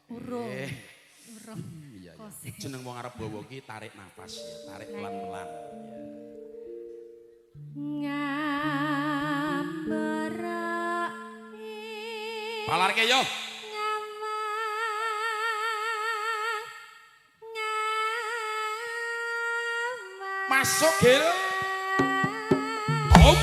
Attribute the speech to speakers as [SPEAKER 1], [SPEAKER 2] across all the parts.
[SPEAKER 1] Urung. Urung.
[SPEAKER 2] Iya, iya. Jeneng wong arep bawa ki tarik nafas ya, tarik pelan-pelan.
[SPEAKER 1] Ngamberak.
[SPEAKER 2] Palarke yo. Masuk Gil. Om.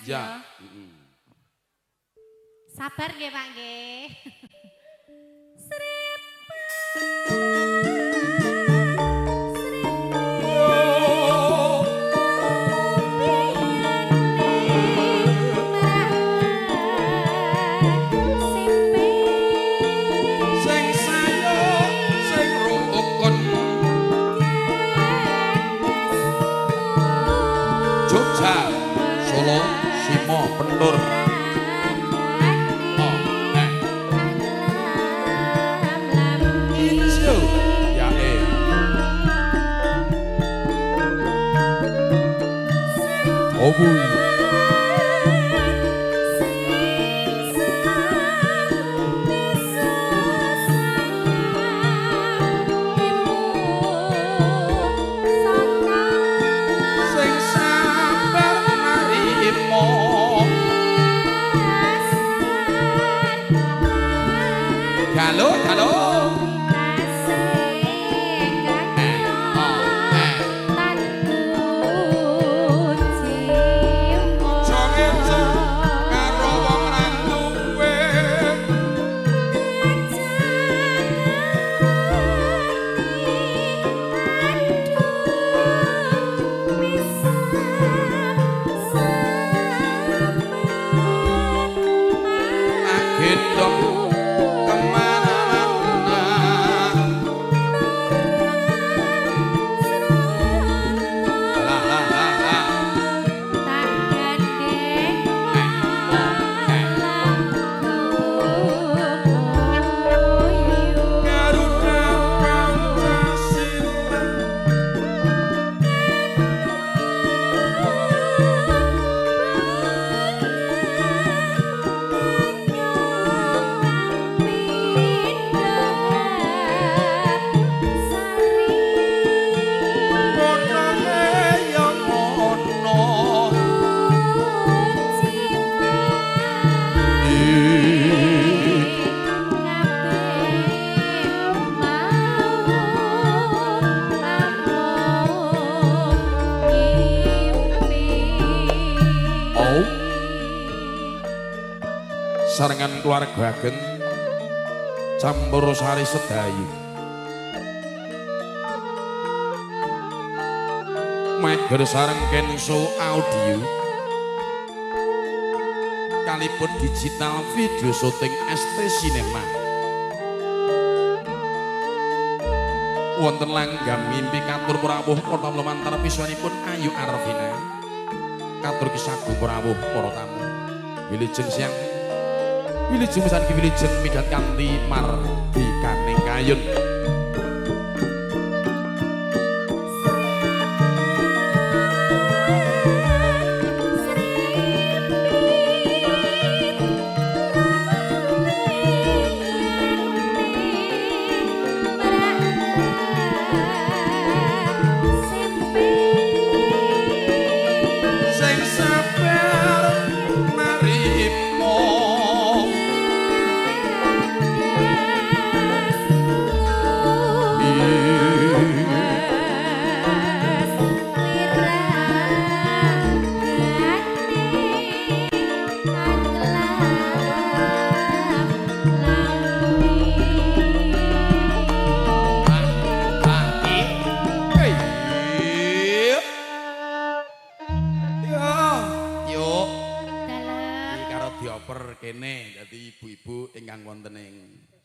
[SPEAKER 2] Ya.
[SPEAKER 1] Sabar nggih Pak nggih.
[SPEAKER 2] Jogja, Solo, Simo, Pendur. Obui. Halo, halo. sesarengan keluarga ageng campur sari sedayu Mager sareng Kenso Audio kalipun digital video syuting ST Cinema wonten langgam mimpi katur Prawuh Kota Lumantar pisuwanipun Ayu Arvina katur kisagung Prawuh para tamu wilujeng siang wilujeng pisan ki wilujeng midhat kanthi mardikaning kayun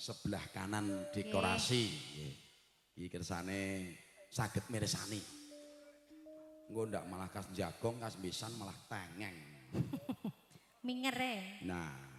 [SPEAKER 2] sebelah kanan dekorasi iki kersane saged mirsani engko ndak malah kas jagong kas pisan malah tengeng
[SPEAKER 1] mingere
[SPEAKER 2] nah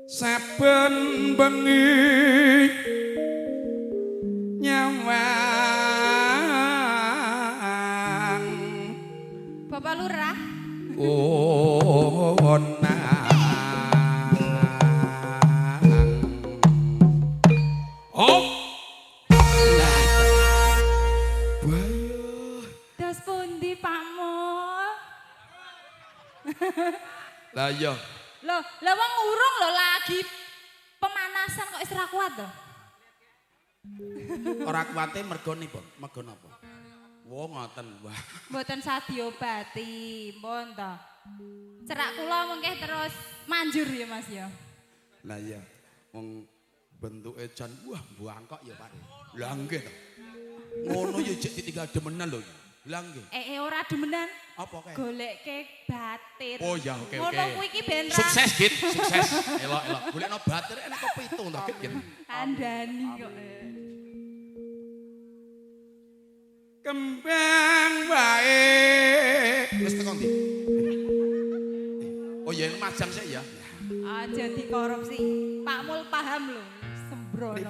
[SPEAKER 2] saben bengi nyawang
[SPEAKER 1] Bapak Lurah
[SPEAKER 3] das pundi Pak Mul
[SPEAKER 2] lah iya
[SPEAKER 3] Loh, lah wong urung lho lagi pemanasan kok isra kuat to?
[SPEAKER 2] Ora kuwate mergo nipun? Mergo napa? Wo ngoten, Wah.
[SPEAKER 3] Mboten sadiobati, mpun to. Cerak kula mengke terus manjur ya Mas ya.
[SPEAKER 2] Lah iya, wong bentuke jan wah mbangkok ya Pak. Lah nggih to. Ngono ya jek ditinggal demenan lho. Lah nggih.
[SPEAKER 3] Ora demenan.
[SPEAKER 2] Apa kae?
[SPEAKER 3] Golekke batir.
[SPEAKER 2] Oh ya oke.
[SPEAKER 3] Ngono kuwi iki ben
[SPEAKER 2] sukses Git, sukses. Elok-elok. Golekno batir enek kok 7 to Git.
[SPEAKER 3] Kandhani kok.
[SPEAKER 2] Kembang wae. Wis tekan ndi? Oh ya majang sik ya.
[SPEAKER 3] Aja dikorupsi. Pak Mul paham lho. Sembrono.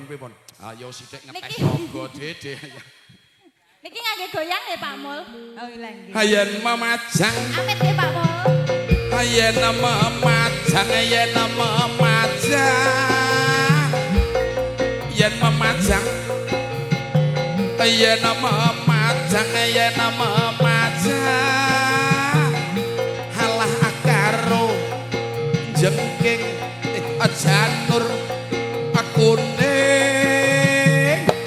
[SPEAKER 2] Pripun. Ayo sithik ngetek tangga Dede.
[SPEAKER 3] Niki ngangge goyang ya Pak Mul. Oh ilang nggih.
[SPEAKER 2] Hayan mamajang.
[SPEAKER 3] Amit ya Pak Mul.
[SPEAKER 2] yen memajang yen memajang yen memajang yen memajang yen memajang halah karo jengking janur kuning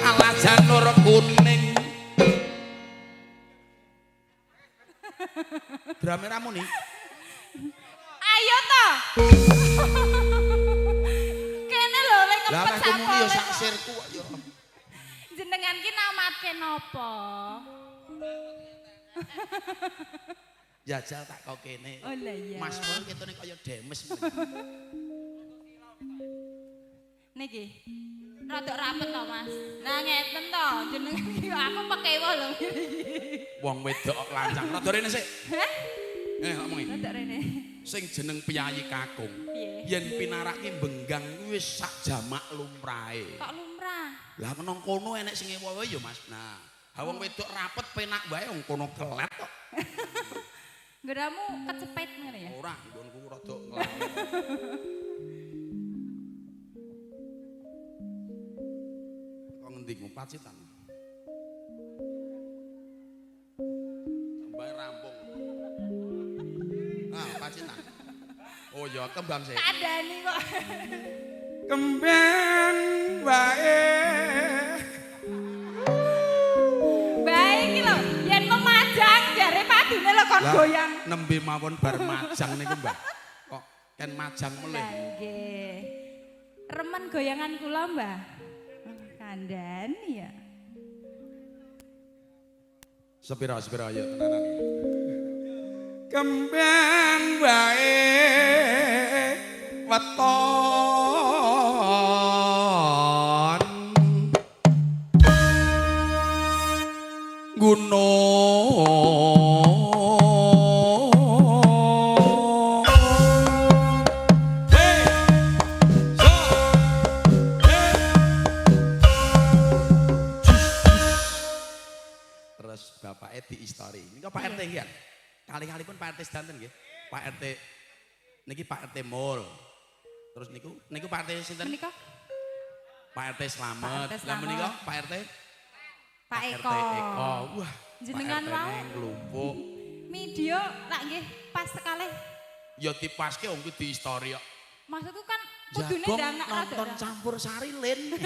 [SPEAKER 2] ala janur kuning drame ramu nih
[SPEAKER 3] Ayo to. Kene lho lek ngempet sapa.
[SPEAKER 2] Lah sak sirku yo.
[SPEAKER 3] Jenengan ki namatke napa?
[SPEAKER 2] Jajal tak kok kene.
[SPEAKER 3] Oh lah iya.
[SPEAKER 2] Mas Mun ketune kaya demes.
[SPEAKER 3] Niki. Rada rapet to, Mas. Nah ngeten to, jenengan ki aku pekewo lho.
[SPEAKER 2] Wong wedok kok lancang. Rada rene sik.
[SPEAKER 3] Hah?
[SPEAKER 2] Ngomongi.
[SPEAKER 3] Rada rene.
[SPEAKER 2] Sing jeneng Piyayi Kakung.
[SPEAKER 3] Piye?
[SPEAKER 2] Yen pinarake benggang kuwi wis sak jamak lumrahe.
[SPEAKER 3] Kok lumrah?
[SPEAKER 2] Lah menong kono enek sing ewowe ya Mas. Nah, ha wong wedok rapet penak wae wong kono kelet kok.
[SPEAKER 3] Geramu kecepet ngene ya?
[SPEAKER 2] Ora, nggonku rada ngelawet. Kok ngendimu Pacitan? Sampai rampung. Ah, Pacitan. Oh ya, kembang sih.
[SPEAKER 3] Kadani kok.
[SPEAKER 2] Kembang wae.
[SPEAKER 3] Baik iki lho, yen memajang jare padune lho kon goyang.
[SPEAKER 2] Nembe mawon bar majang niku, Mbak. Kok ken majang melih.
[SPEAKER 3] Lah nggih. Remen goyangan kula, Mbah. Kandhani ya.
[SPEAKER 2] Sepira ayo tenanan. Kembang wae weton gunung terus bapaknya di histori ini kok Pak RT ya kali-kali pun Pak RT sedanten nggih Pak RT niki Pak RT Mall terus niku Pak RT sinten
[SPEAKER 3] Menika
[SPEAKER 2] Pak RT Slamet lah menika Pak RT
[SPEAKER 3] Pak
[SPEAKER 2] RT
[SPEAKER 3] Eko.
[SPEAKER 2] Eko wah
[SPEAKER 3] Jenengan
[SPEAKER 2] Pak RT
[SPEAKER 3] wau.
[SPEAKER 2] nglumpuk
[SPEAKER 3] Media lak nggih pas sekali.
[SPEAKER 2] ya dipaske wong kuwi di histori kok
[SPEAKER 3] Maksudku kan kudune
[SPEAKER 2] Jagong
[SPEAKER 3] ndangak rada.
[SPEAKER 2] nonton campur sari Lin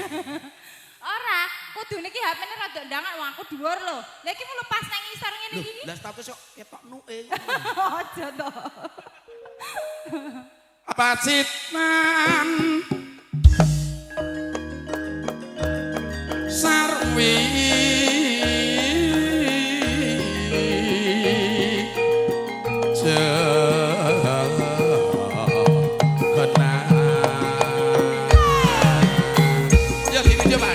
[SPEAKER 3] Ora, kudune ki HP-ne rada ndangak wong aku dhuwur lho. Lah iki mulu pas nang isor ngene
[SPEAKER 2] Loh,
[SPEAKER 3] iki.
[SPEAKER 2] lah status kok ketok nuke
[SPEAKER 3] Aja to.
[SPEAKER 2] Pacitan sarwi ya gini coba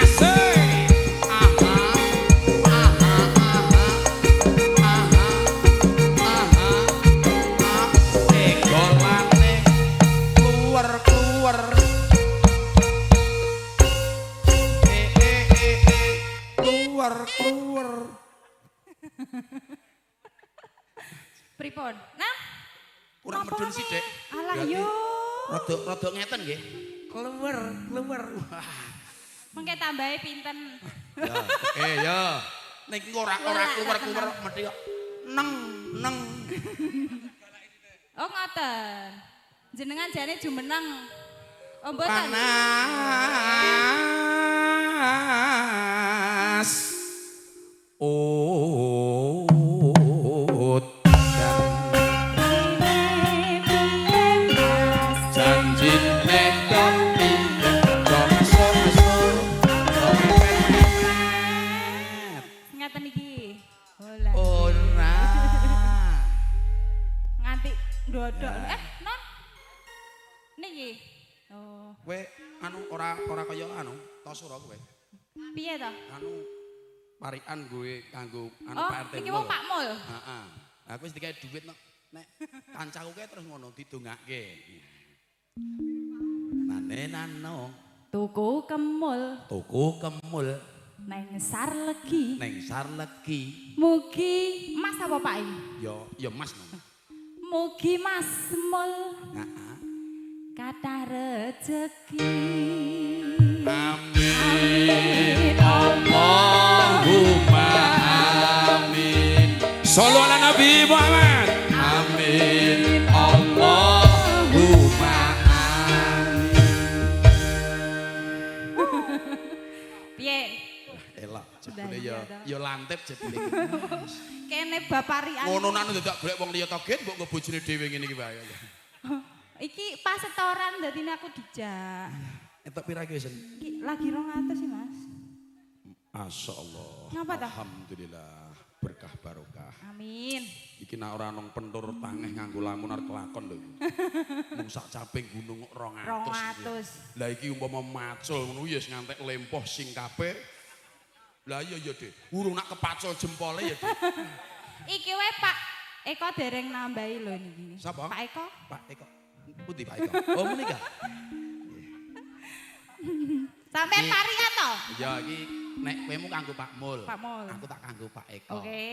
[SPEAKER 2] asik aha aha aha aha golane keluar keluar
[SPEAKER 3] Pripun? Nah,
[SPEAKER 2] kurang medun sih dek
[SPEAKER 3] alah yo.
[SPEAKER 2] rada ngeten nggih keluar wah
[SPEAKER 3] Mengke tambahi pinten.
[SPEAKER 2] ya ya niki ora keluar mesti kok neng
[SPEAKER 3] Oh ngoten. Jenengan jane jumeneng. Oh mboten.
[SPEAKER 2] panas janjine kopi
[SPEAKER 3] Ngaten iki. Hola.
[SPEAKER 2] ora
[SPEAKER 3] Nganti ndodok. Non. Niki. Oh,
[SPEAKER 2] kowe anu ora kaya anu tosura kowe
[SPEAKER 3] piye to?
[SPEAKER 2] anu parikan gue kanggo anu
[SPEAKER 3] Oh,
[SPEAKER 2] Pak RT
[SPEAKER 3] iki wong Pak Mul.
[SPEAKER 2] heeh lah kowe wis dikae dhuwit nek kancaku kae terus ngono didongake nano
[SPEAKER 3] Tuku kemul
[SPEAKER 2] neng
[SPEAKER 3] neng Sarlegi.
[SPEAKER 2] Sarlegi
[SPEAKER 3] Mugi Mas apa Pak iki?
[SPEAKER 2] ya Mas no.
[SPEAKER 3] Mugi Mas Mul
[SPEAKER 2] Heeh.
[SPEAKER 3] kathah rejeki.
[SPEAKER 2] Amin Allahumma amin. Shallu ala Nabi Muhammad. Amin Allahumma amin.
[SPEAKER 3] Piye?
[SPEAKER 2] Elok jebule ya lantip jebule.
[SPEAKER 3] Kene baparian.
[SPEAKER 2] Ngononan dadak golek wong liya toget mbok nggo bojone dhewe ngene iki wae.
[SPEAKER 3] Iki pas setoran dadine aku dijak.
[SPEAKER 2] Entuk pira iki wis?
[SPEAKER 3] Iki lagi 200 sih, Mas.
[SPEAKER 2] Masyaallah.
[SPEAKER 3] Ngapa ta?
[SPEAKER 2] Alhamdulillah berkah barokah.
[SPEAKER 3] Amin.
[SPEAKER 2] Iki nek ora nang pentur tangeh nganggo lamun arep kelakon lho. Mung sak caping gunung 200.
[SPEAKER 3] 200.
[SPEAKER 2] Lah iki umpama macul ngono ya wis ngantek lempoh sing kabeh. Lah iya ya, Dik. Urung nak kepacul jempole ya, Dik.
[SPEAKER 3] Iki wae Pak Eko dereng nambahi lho niki.
[SPEAKER 2] Sapa?
[SPEAKER 3] Pak Eko.
[SPEAKER 2] Pak Eko. Pundi Pak Eko? Oh menika.
[SPEAKER 3] Sampeyan parian to?
[SPEAKER 2] Ya iki nek kowe kanggo Pak Mul.
[SPEAKER 3] Pak Mul.
[SPEAKER 2] Aku tak kanggo Pak Eko.
[SPEAKER 3] Oke.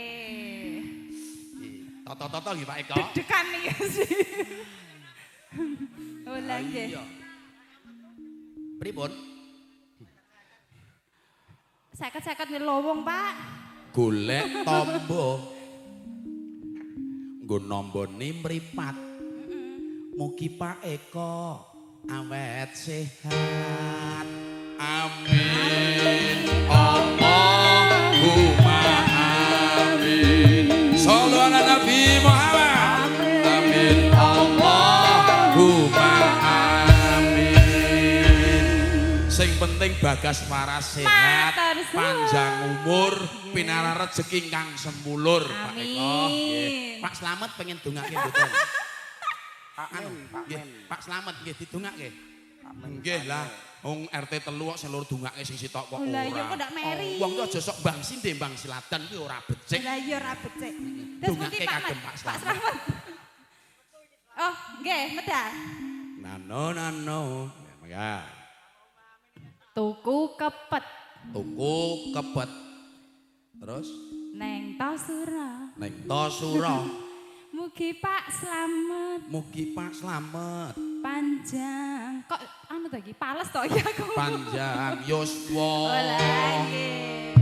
[SPEAKER 2] Toto-toto nggih Pak Eko.
[SPEAKER 3] Dedekan iki sih. Oh
[SPEAKER 2] Lah
[SPEAKER 3] nggih.
[SPEAKER 2] iya. Pripun?
[SPEAKER 3] 50-50 lowong, Pak.
[SPEAKER 2] Golek tombo. Nggo nombone mripat. Mugi Pak Eko awet sehat. Amin. Allahumma amin. Shallu ala Nabi Muhammad. Amin. Allahumma amin. Sing penting Bagas waras sehat,
[SPEAKER 3] Matur suwun.
[SPEAKER 2] panjang umur, pinara rezeki kang semulur, Pak Eko.
[SPEAKER 3] Amin.
[SPEAKER 2] Nggih. Pak Slamet pengen dongake mboten? Pak Slamet nggih didongake. Nggih lah, wong RT 3 kok sing lur dongake sing sitok kok ora.
[SPEAKER 3] Lah iya kok ndak meri.
[SPEAKER 2] Wong ki aja sok bang sinde bang siladan kuwi ora becik.
[SPEAKER 3] Lah iya ora becik. Terus
[SPEAKER 2] Dongake
[SPEAKER 3] pundi Pak
[SPEAKER 2] kagem
[SPEAKER 3] Mat?
[SPEAKER 2] Pak
[SPEAKER 3] Pak
[SPEAKER 2] Slamet.
[SPEAKER 3] Slamet. Oh, nggih, medal.
[SPEAKER 2] Nano. Ya.
[SPEAKER 3] Tuku kepet
[SPEAKER 2] Tuku kebet. Terus
[SPEAKER 3] neng Tosura.
[SPEAKER 2] ning Tosura.
[SPEAKER 3] Mugi Pak Slamet
[SPEAKER 2] Mugi Pak Slamet
[SPEAKER 3] panjang. Kok anu to iki pales to ya aku.
[SPEAKER 2] panjang yuswa.
[SPEAKER 3] Nggih.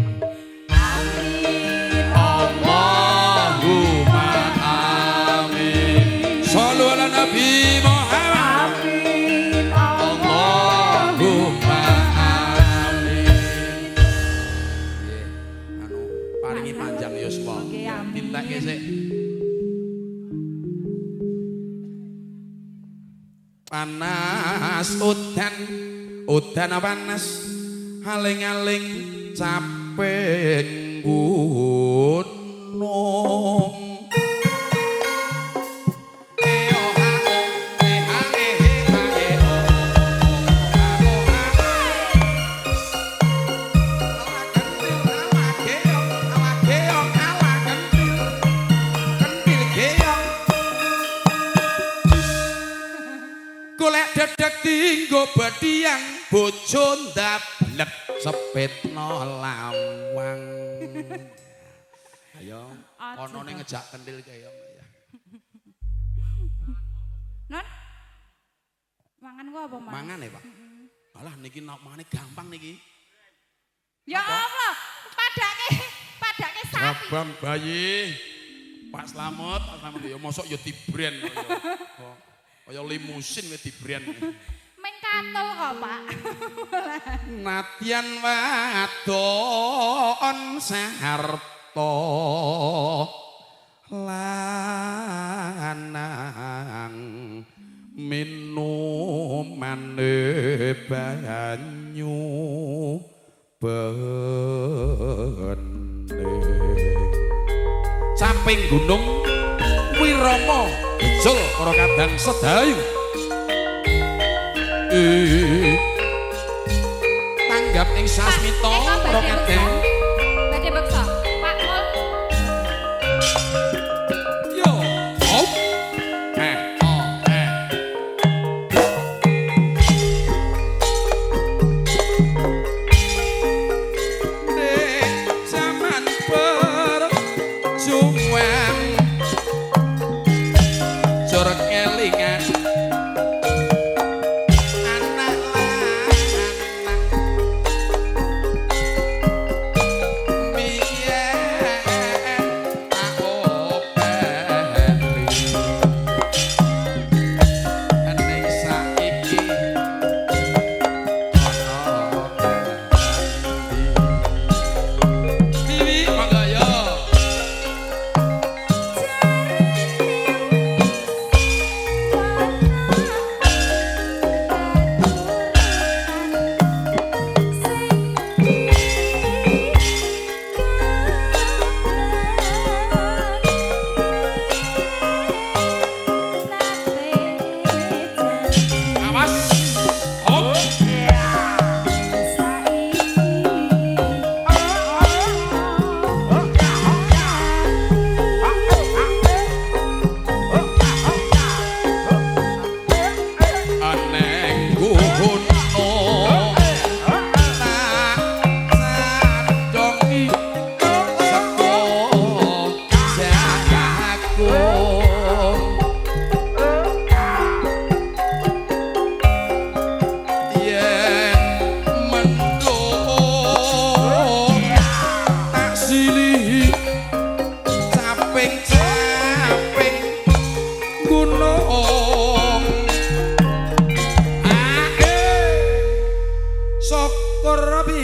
[SPEAKER 3] Amin.
[SPEAKER 2] Allahumma amin. Shallu ala Nabi Muhammad.
[SPEAKER 3] Amin.
[SPEAKER 2] Allahumma amin. Nggih, anu paringi panjang yuswa.
[SPEAKER 3] Nggih, amin.
[SPEAKER 2] Ditekke sik. Panas udan panas aling-aling caping gunung. Golek dedek tinggo badiang bojo ndablek sepetno lawang. Ayo, konone ngejak kendil kaya ya.
[SPEAKER 3] Non. Mangan gua apa, Mas?
[SPEAKER 2] Mangan ya, Pak. Alah niki mangane gampang niki.
[SPEAKER 3] Ya Allah, padake sapi.
[SPEAKER 2] Abang bayi. Pak Slamet ya mosok ya dibren kaya. Kaya limusin wis dibren.
[SPEAKER 3] Meng katul kok, Pak.
[SPEAKER 2] Nadyan wadon sarta lanang minumane banyu bene samping gunung Wirama bejul para kadang sedayu tanggap ing sasmita para kadang
[SPEAKER 3] Badhe beksa. Pak Mul.
[SPEAKER 2] yo hop zaman perjuangan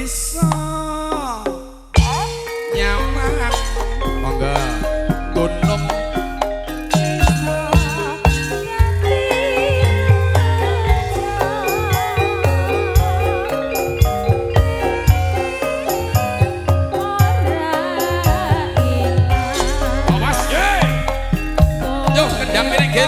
[SPEAKER 2] bisa nyaman monggo gunung awas ye yo kendang minggir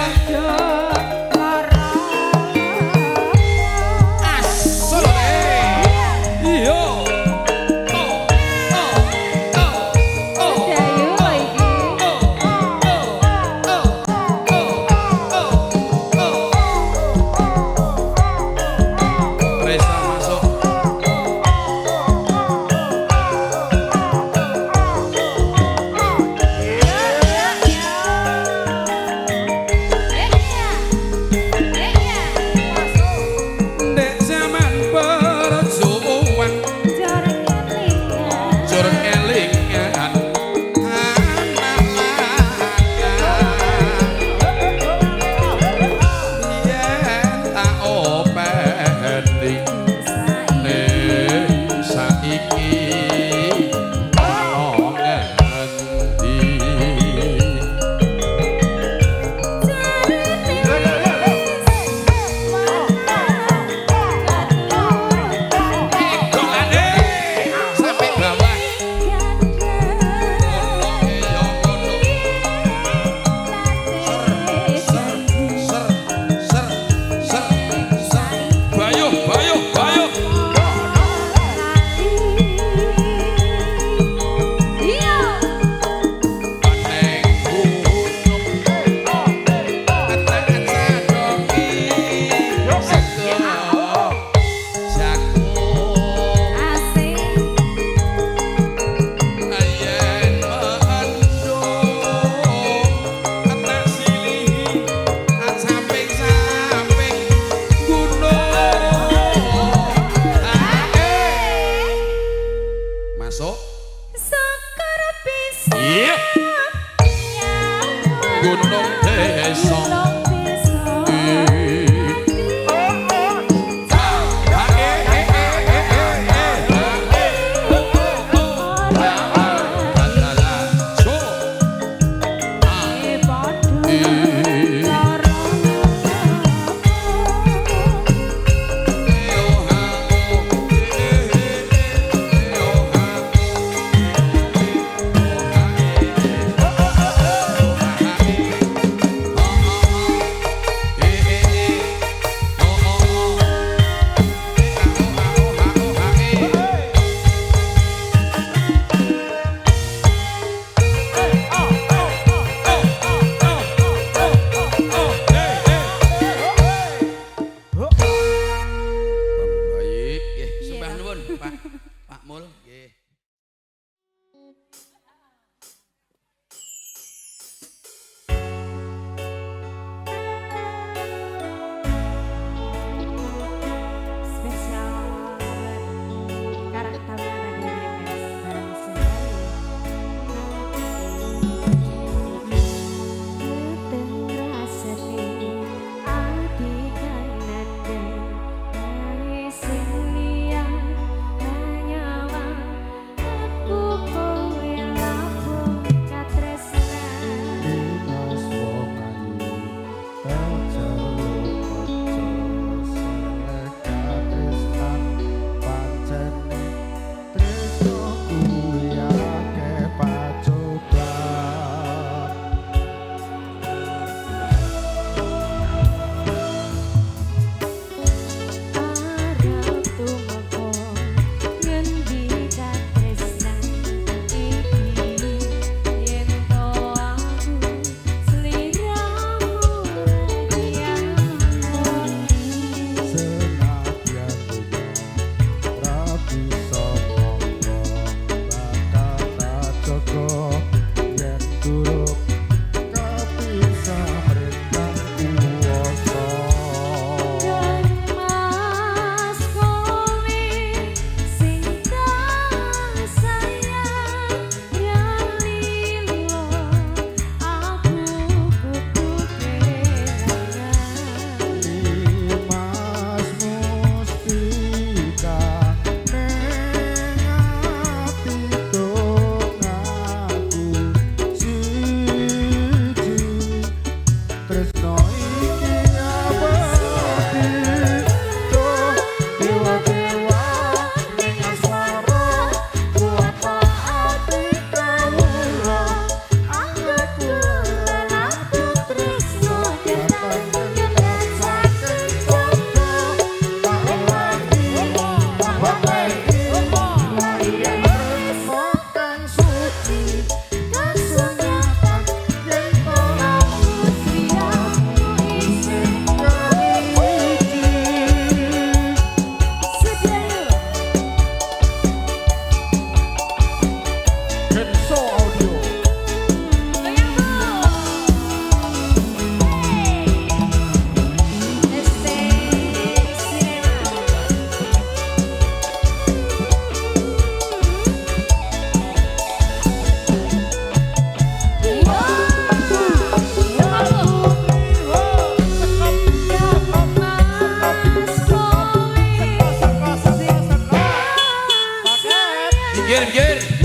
[SPEAKER 2] gunung desa Pak Mul nggih. Minggir.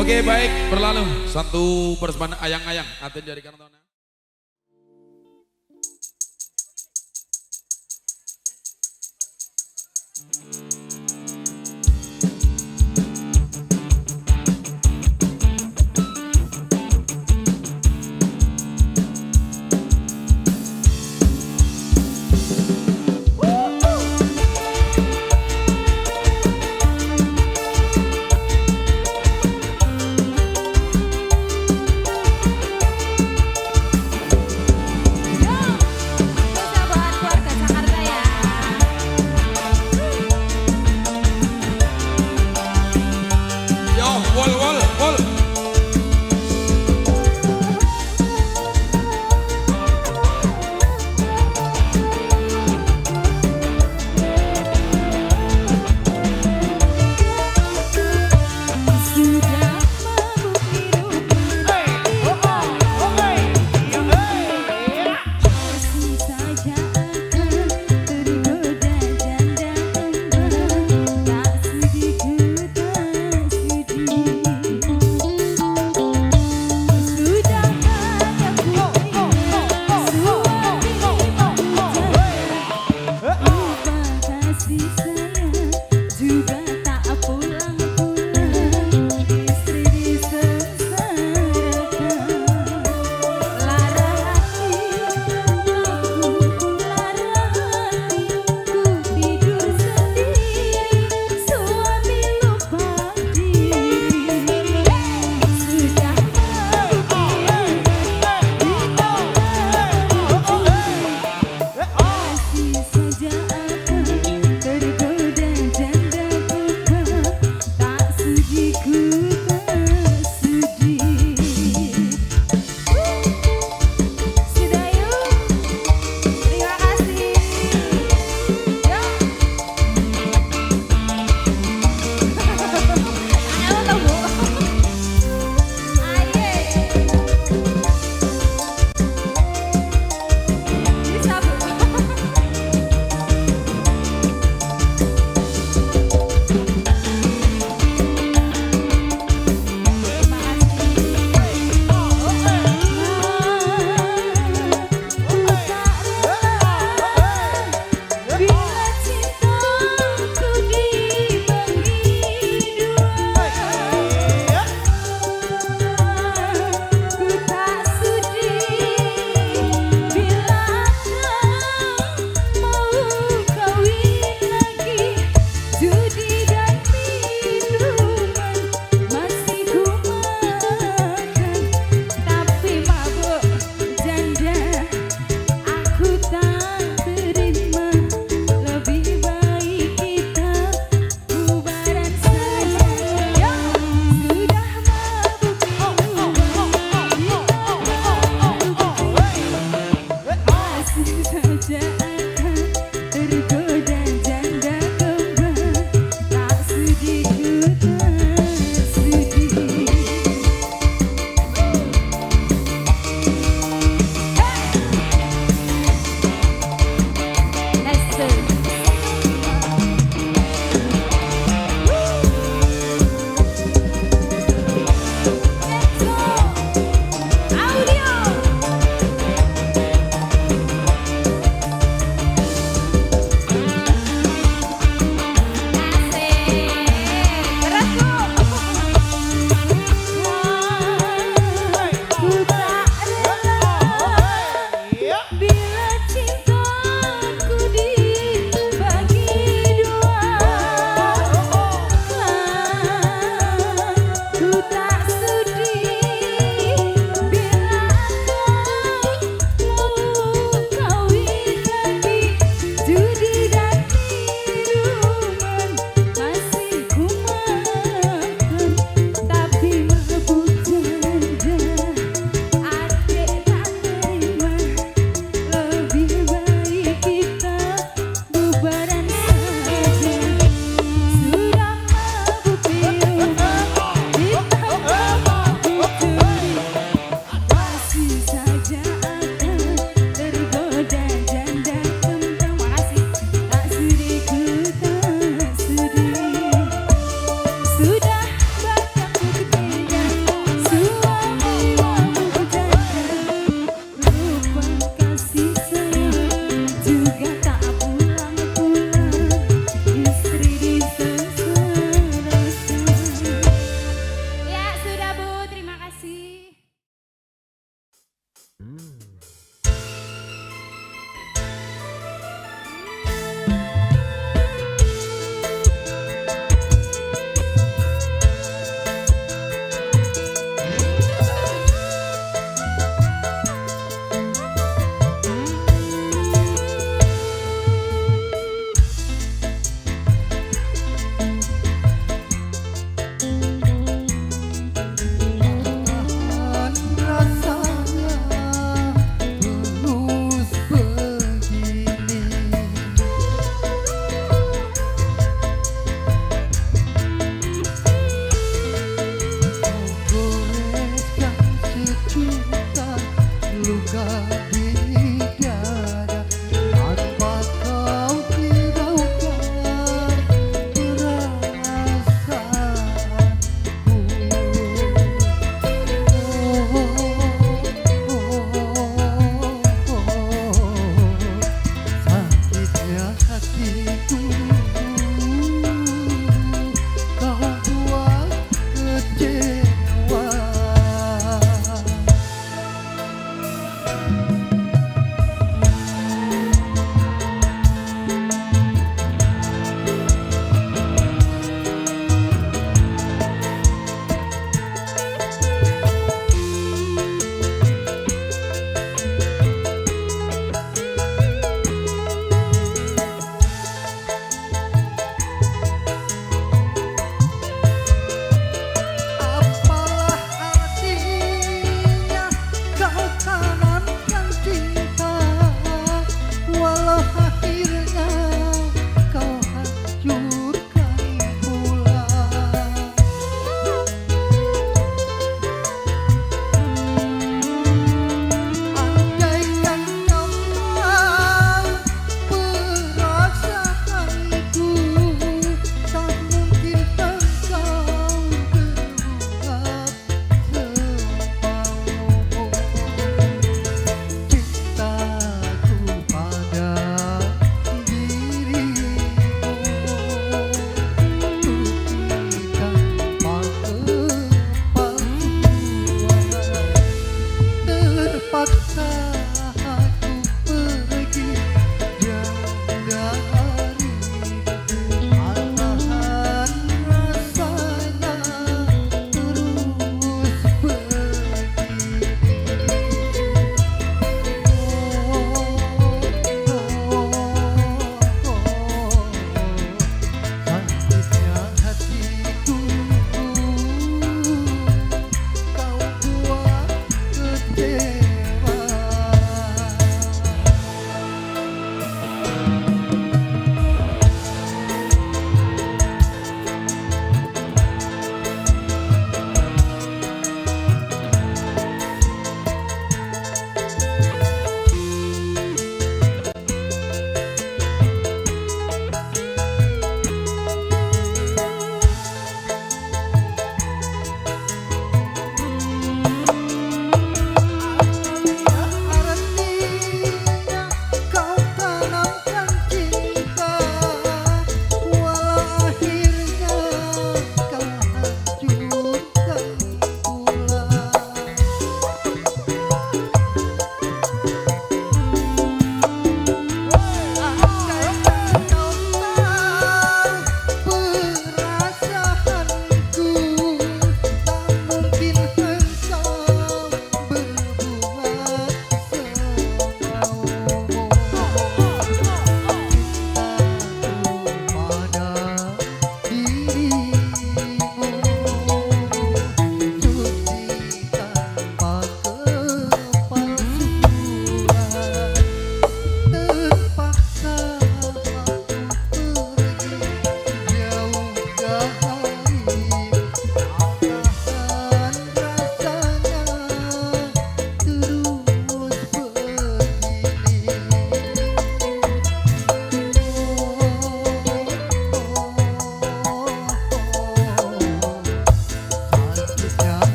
[SPEAKER 2] Oke baik, berlalu satu persembahan ayang-ayang aten dari Kartona.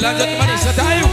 [SPEAKER 2] Lanjut kembali Sedayu.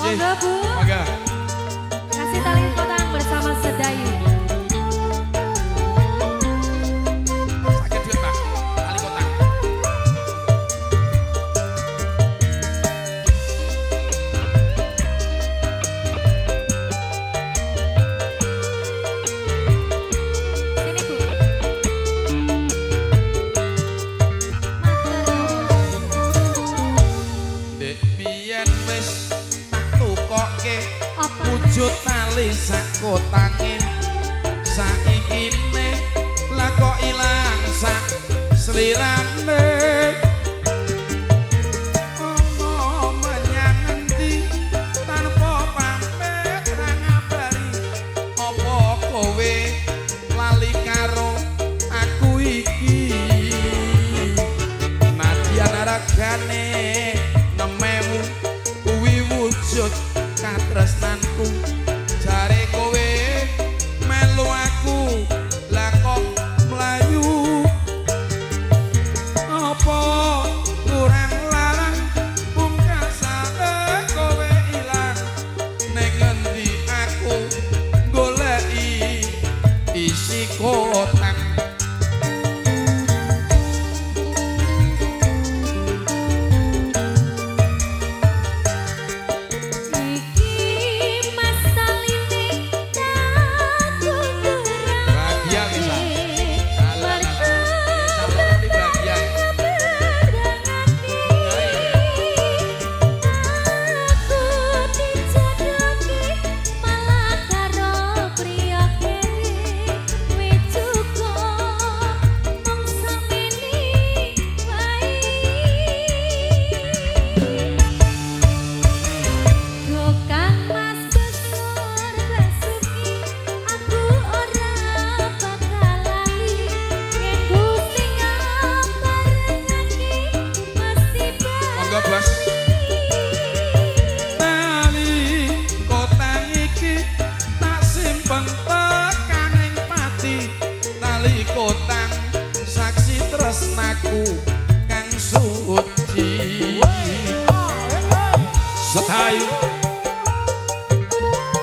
[SPEAKER 3] Monggo Bu.
[SPEAKER 2] Monggo.
[SPEAKER 3] Kasih tali potang bersama Sedayu.
[SPEAKER 2] Sakit duit Pak. Tali kotak.
[SPEAKER 3] Sini Bu.
[SPEAKER 2] Dek biyen wis tak tukokke
[SPEAKER 3] Apa?
[SPEAKER 2] wujud tali sak kotange. Saikine lah kok ilang sak slirane. Ono menyang endi tanpa pamit ra ngabari. Apa kowe lali karo aku iki? Nadyan ragane nemewu kuwi wujud katresnanku. Jare kowe melu aku lah kok mlayu. Apa kurang larang pungkasane kowe ilang ning endi aku goleki isi kotak.
[SPEAKER 3] Iki masaline aku
[SPEAKER 2] Bahagia bisa. Calon di bahagia. Monggo Bos. Tali kotang iki tak simpen tekaning pati. Tali kotang saksi tresnaku kang suci. Sedayu.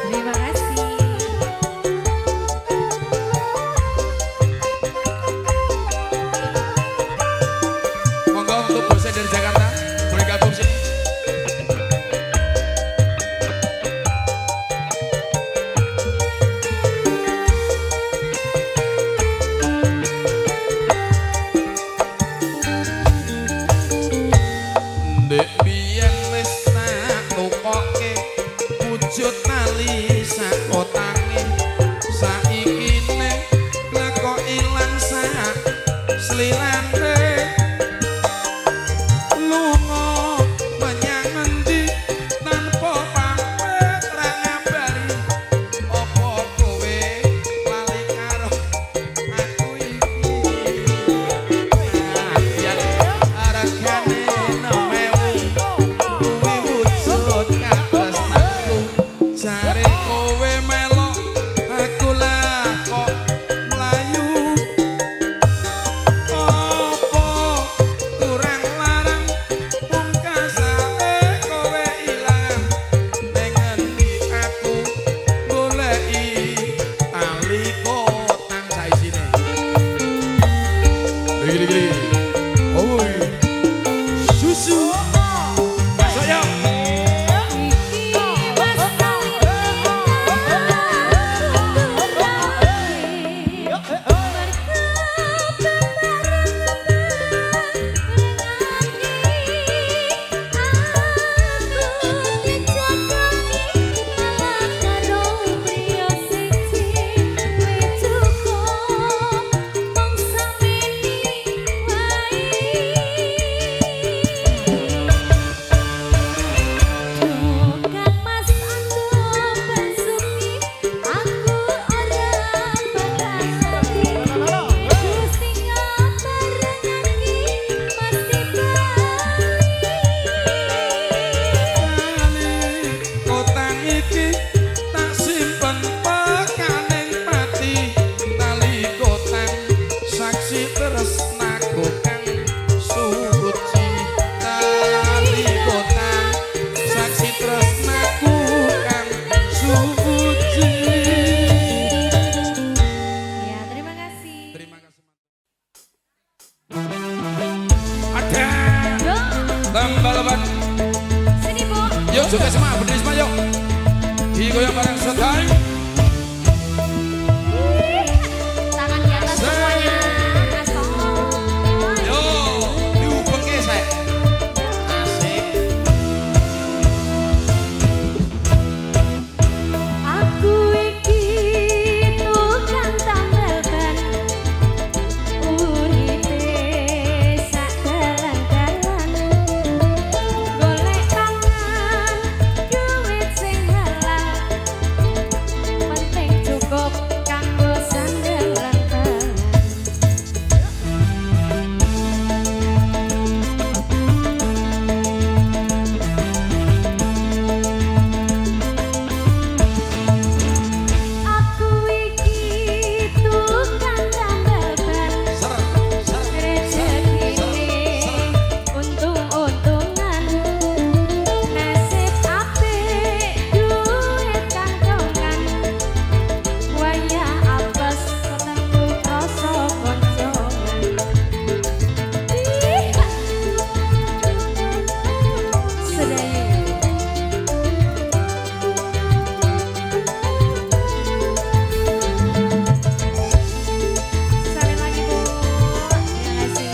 [SPEAKER 3] Terima kasih.
[SPEAKER 2] Monggo untuk bosnya dari Jakarta boleh gabung sini. Joget semua berdiri semua yuk. Digoyang bareng setai.
[SPEAKER 3] Tangan di atas semuanya. Asoy.
[SPEAKER 2] Yo, diubeng gesek. Asik.
[SPEAKER 3] Aku iki tukang tambal ban, uripe sak dalan-dalan, golek pangan duit sing halal, penting cukup kanggo sandalan tangan. Aku iki tukang tambal ban,
[SPEAKER 2] Ser, ser,
[SPEAKER 3] rezekine untung-untungan, nasib apik duit kantongan, wayah apes ketemu rasa koncongan. Sedayu. Sekali lagi Bu, terima kasih.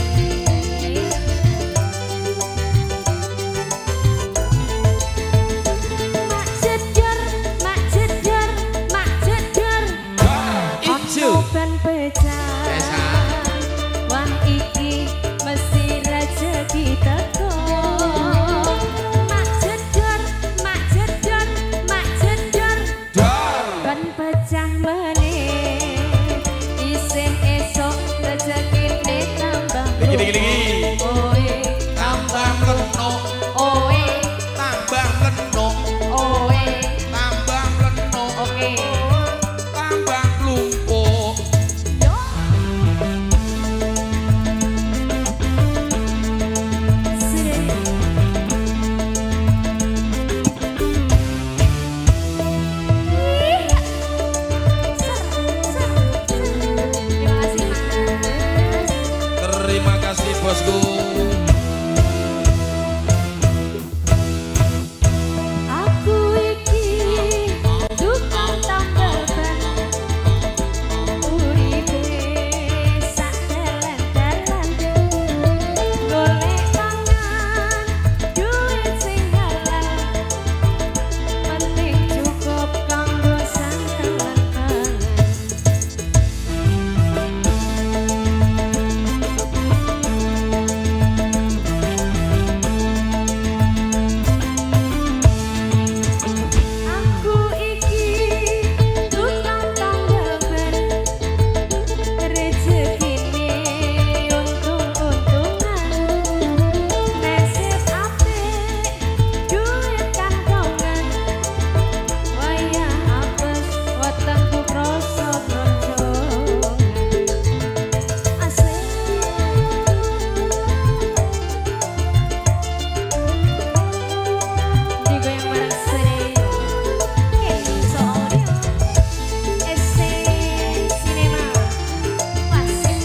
[SPEAKER 3] Mak jedor, mak jedor, mak jedor,
[SPEAKER 2] ijo.
[SPEAKER 3] ono ben pecah.
[SPEAKER 2] Pecah.
[SPEAKER 3] Wah iki mesti rezeki teko. Mak jedor, mak jedor, mak jedor,
[SPEAKER 2] Dar.
[SPEAKER 3] ban pecah meneh, isih esok rezekine tambah.
[SPEAKER 2] Digi.
[SPEAKER 3] Oe,
[SPEAKER 2] Tambah leno,
[SPEAKER 3] oe,
[SPEAKER 2] tambah leno,
[SPEAKER 3] oe,
[SPEAKER 2] tambah leno,
[SPEAKER 3] oke.
[SPEAKER 2] tambah lumpuh.
[SPEAKER 3] Yo. Sini. Ih. Terima kasih Mas.
[SPEAKER 2] Terima kasih bosku.
[SPEAKER 3] Aku iki tukang tambal ban, uripe sak dalan-dalan, golek pangan duit sing halal, penting cukup kanggo sandalan tangan. Aku iki tukang tambal ban, rezekine untung-untungan, nasib apik duit kantongan, wayah apes wetengku krasa koncongan. Asik. Digoyang bareng stereo. Kenny Sodio. SC Cinema. Wasik.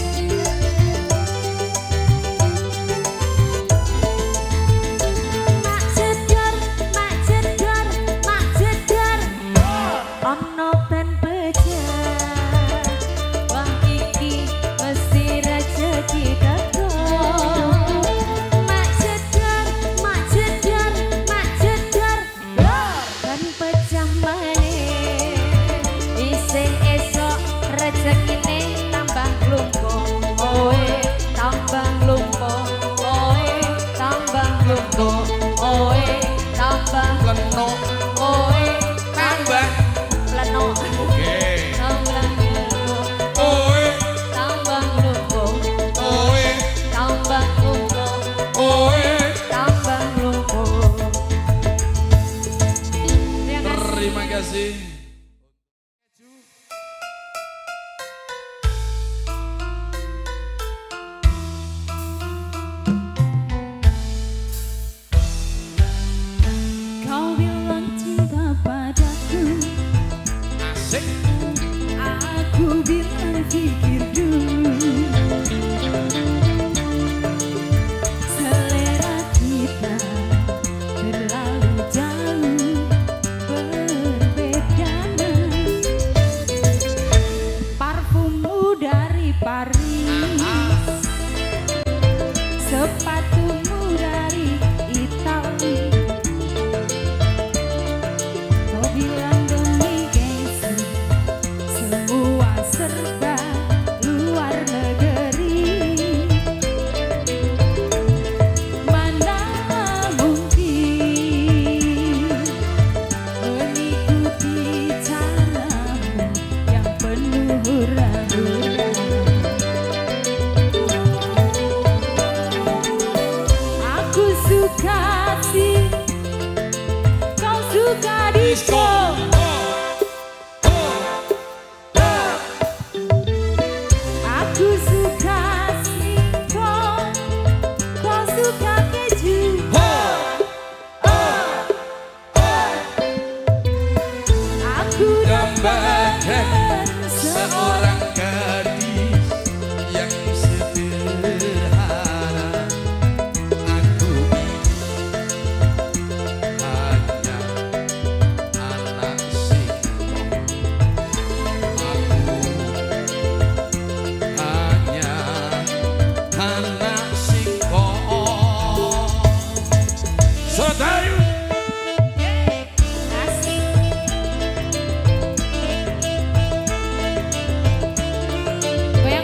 [SPEAKER 3] Mak jedor, mak jedor, mak jedor, ono ben pecah. Wah iki mesti rezeki teko. Mak jedor, mak jedor, mak jedor, ben pecah meneh, isih esok rezekine tambah lumpuh. Oe, tambah lumpuh. Oe, tambah lumpuh. Oe, tambah
[SPEAKER 2] Leno,
[SPEAKER 3] oe,
[SPEAKER 2] tambah.
[SPEAKER 3] leno.
[SPEAKER 2] Oke.
[SPEAKER 3] Tambah lumpuh.
[SPEAKER 2] Oe,
[SPEAKER 3] Tambah lumpuh.
[SPEAKER 2] oe,
[SPEAKER 3] Tambah lumpuh.
[SPEAKER 2] oe.
[SPEAKER 3] Tambah lumpuh. Terima kasih.
[SPEAKER 2] Terima kasih.
[SPEAKER 3] Kau bilang cinta padaku,
[SPEAKER 2] Asik.
[SPEAKER 3] aku bilang pikir dulu. Selera kita terlalu jauh.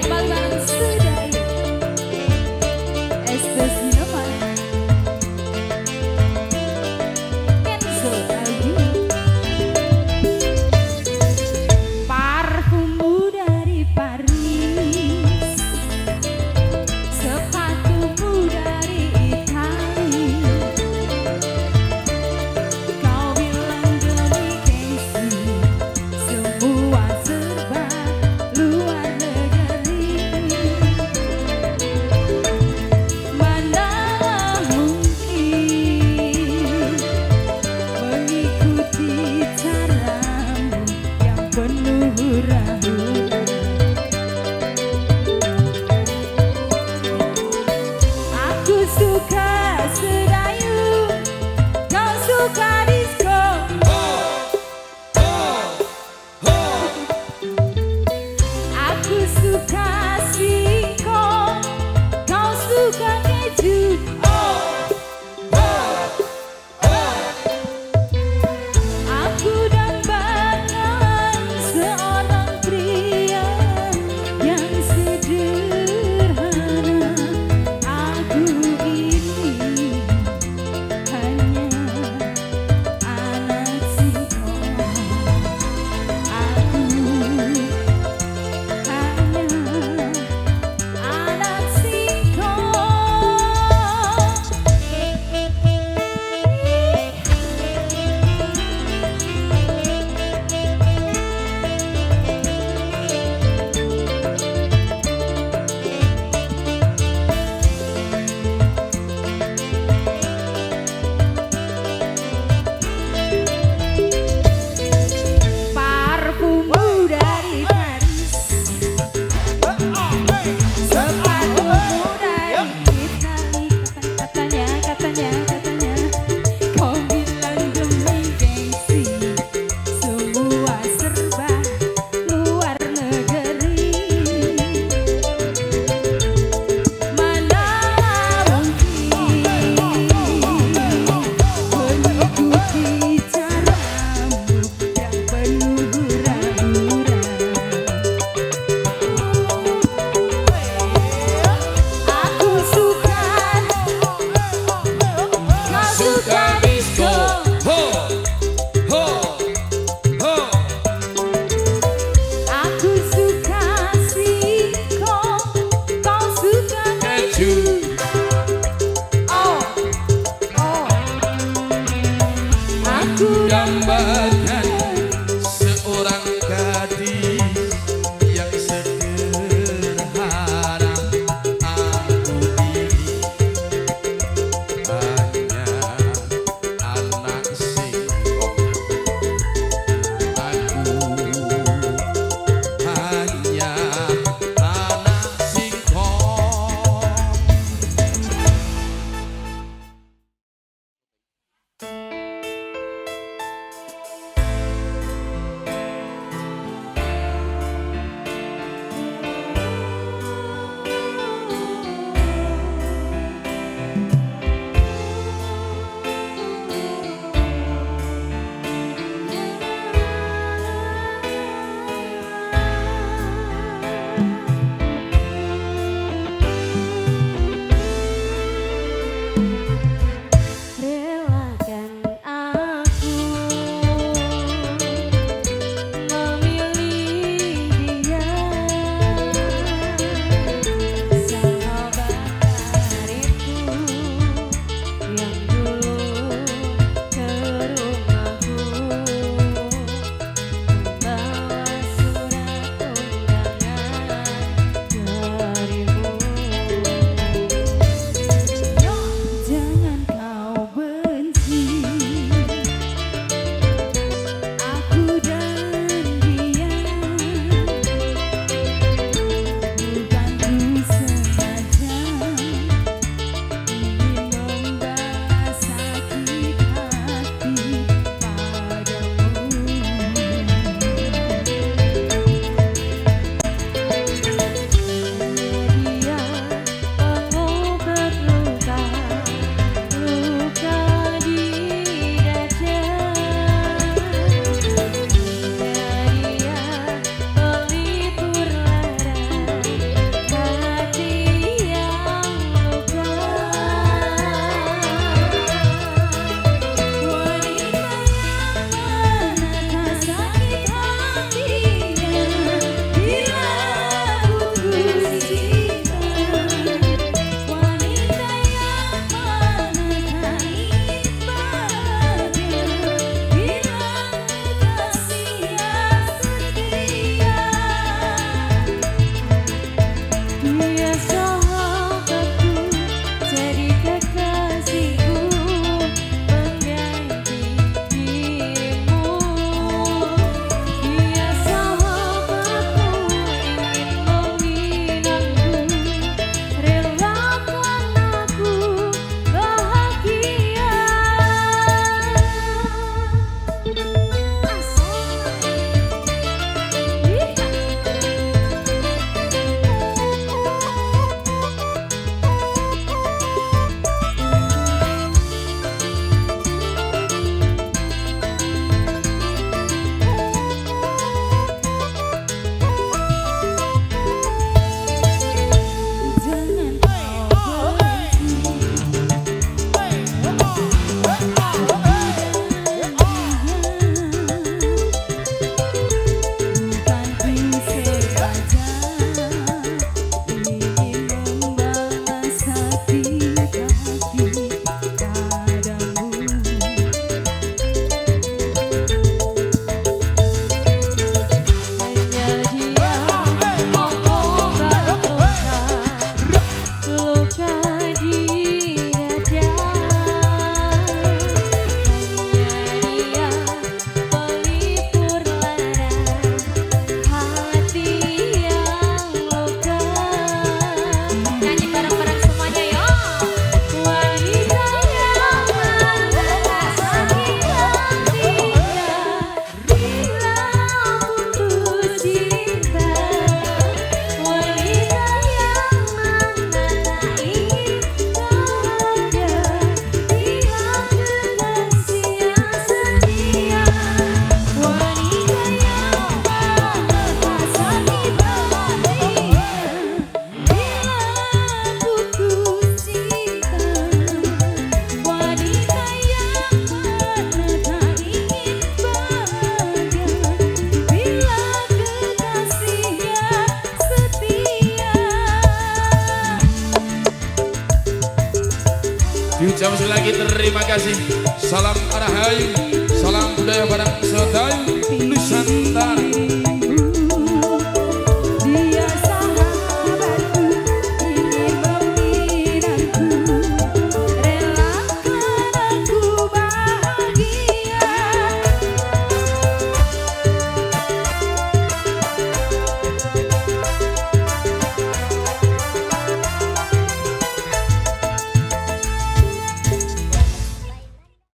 [SPEAKER 3] kembali bareng Sudayu Estes Minoman Kenzo Ayu parfummu dari Paris sepatumu dari Itali kau bilang demi gengsi semua serba luar negeri mana mungkin mengikuti caramu yang penuh hura-hura aku suka Sudayu kau suka disco aku suka singkong kau suka keju aku dambakan seorang pria yang sederhana aku ini hanya anak singkong aku hanya
[SPEAKER 2] Ucap sekali lagi terima kasih. Salam Arahayu, salam budaya barang sedayu Nusantara.